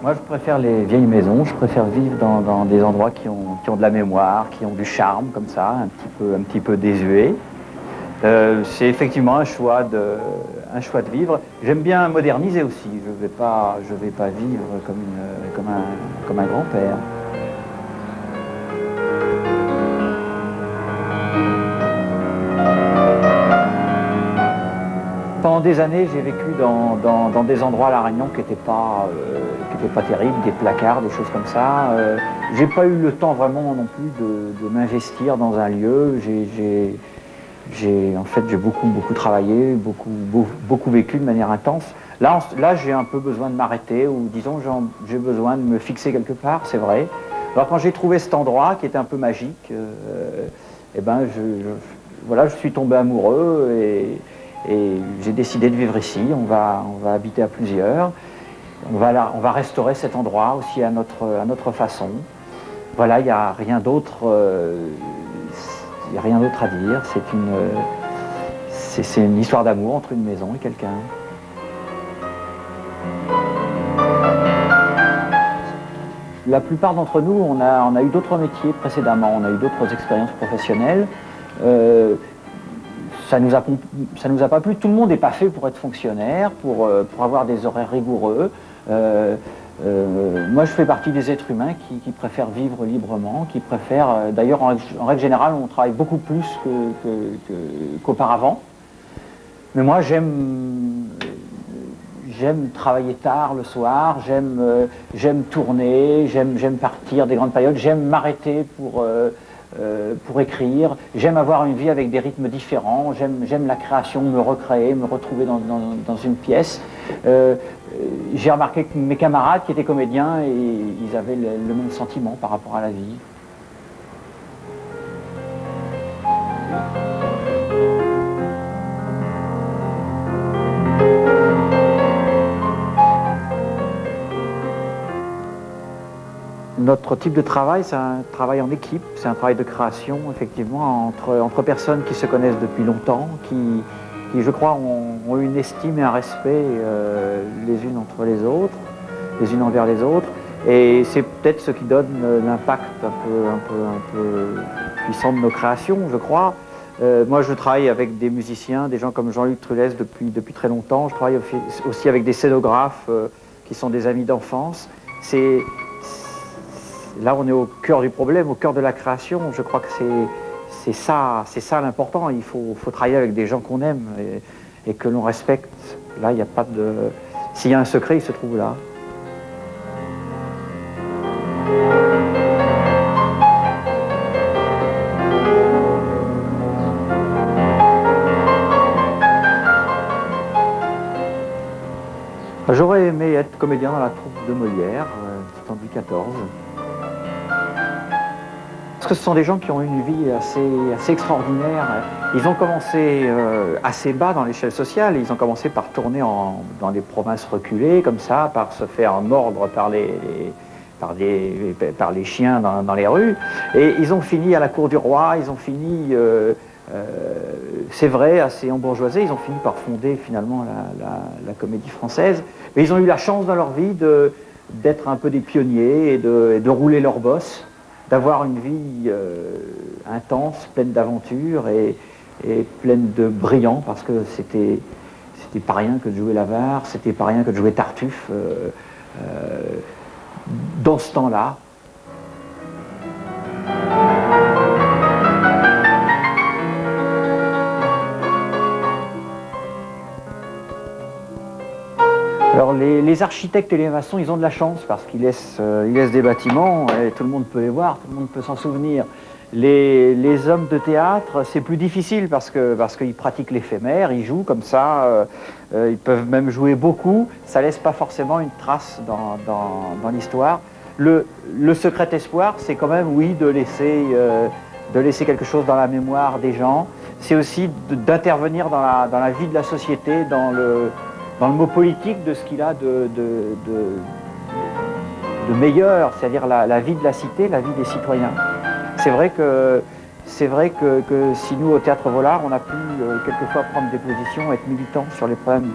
Moi, je préfère les vieilles maisons, je préfère vivre dans des endroits qui ont de la mémoire, qui ont du charme, comme ça, un petit peu désuet. C'est effectivement un choix de vivre. J'aime bien moderniser aussi, je vais pas vivre comme un grand-père. Pendant des années, j'ai vécu dans des endroits à La Réunion qui n'étaient pas terribles, des placards, des choses comme ça. J'ai pas eu le temps vraiment non plus de m'investir dans un lieu. En fait, j'ai beaucoup travaillé, beaucoup vécu de manière intense. Là, j'ai un peu besoin de m'arrêter, ou disons, j'ai besoin de me fixer quelque part, c'est vrai. Alors quand j'ai trouvé cet endroit qui était un peu magique, eh ben, voilà, je suis tombé amoureux et j'ai décidé de vivre ici. On va habiter à plusieurs. On va restaurer cet endroit aussi à notre façon. Voilà, il n'y a rien d'autre. Il n'y a rien d'autre à dire. C'est une histoire d'amour entre une maison et quelqu'un. La plupart d'entre nous, on a eu d'autres métiers précédemment, on a eu d'autres expériences professionnelles. Ça nous a pas plu. Tout le monde n'est pas fait pour être fonctionnaire, pour avoir des horaires rigoureux. Moi, je fais partie des êtres humains qui préfèrent vivre librement, qui préfèrent... D'ailleurs, en règle générale, on travaille beaucoup plus qu'auparavant. Mais moi, j'aime travailler tard le soir, j'aime tourner, j'aime partir des grandes périodes, j'aime m'arrêter pour écrire, j'aime avoir une vie avec des rythmes différents, j'aime la création, me recréer, me retrouver dans une pièce. J'ai remarqué que mes camarades qui étaient comédiens, ils avaient le même sentiment par rapport à la vie. Notre type de travail, c'est un travail en équipe, c'est un travail de création, effectivement, entre personnes qui se connaissent depuis longtemps, qui je crois, ont une estime et un respect les unes entre les autres, les unes envers les autres. Et c'est peut-être ce qui donne l'impact un peu puissant de nos créations, je crois. Moi, je travaille avec des musiciens, des gens comme Jean-Luc Trulès depuis très longtemps. Je travaille aussi avec des scénographes qui sont des amis d'enfance. Là, on est au cœur du problème, au cœur de la création. Je crois que c'est ça l'important. Il faut travailler avec des gens qu'on aime et que l'on respecte. Là, il n'y a pas de... S'il y a un secret, il se trouve là. J'aurais aimé être comédien dans la troupe de Molière, en Louis XIV. Parce que ce sont des gens qui ont une vie assez extraordinaire. Ils ont commencé assez bas dans l'échelle sociale. Ils ont commencé par tourner dans des provinces reculées, comme ça, par se faire mordre par les chiens dans les rues. Et ils ont fini à la cour du roi, ils ont fini, c'est vrai, assez embourgeoisés. Ils ont fini par fonder finalement la comédie française. Mais ils ont eu la chance dans leur vie d'être un peu des pionniers et de rouler leur bosse, d'avoir une vie intense, pleine d'aventures et pleine de brillants, parce que c'était pas rien que de jouer l'avare, c'était pas rien que de jouer Tartuffe dans ce temps-là. Alors les architectes et les maçons, ils ont de la chance parce qu'ils laissent des bâtiments et tout le monde peut les voir, tout le monde peut s'en souvenir. Les hommes de théâtre, c'est plus difficile parce qu'ils pratiquent l'éphémère, ils jouent comme ça, ils peuvent même jouer beaucoup, ça laisse pas forcément une trace dans l'histoire. Le secret espoir, c'est quand même, oui, de laisser quelque chose dans la mémoire des gens. C'est aussi d'intervenir dans la vie de la société, dans le mot politique de ce qu'il a de meilleur, c'est-à-dire la vie de la cité, la vie des citoyens. C'est vrai que si nous, au Théâtre Vollard, on a pu quelquefois prendre des positions, être militants sur les problèmes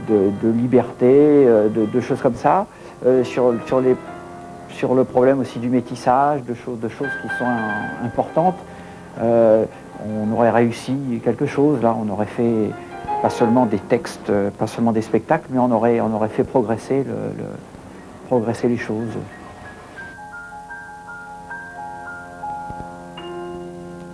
de liberté, de choses comme ça, sur le problème aussi du métissage, de choses qui sont importantes. On aurait réussi quelque chose, là, on aurait fait pas seulement des textes, pas seulement des spectacles, mais on aurait fait progresser les choses.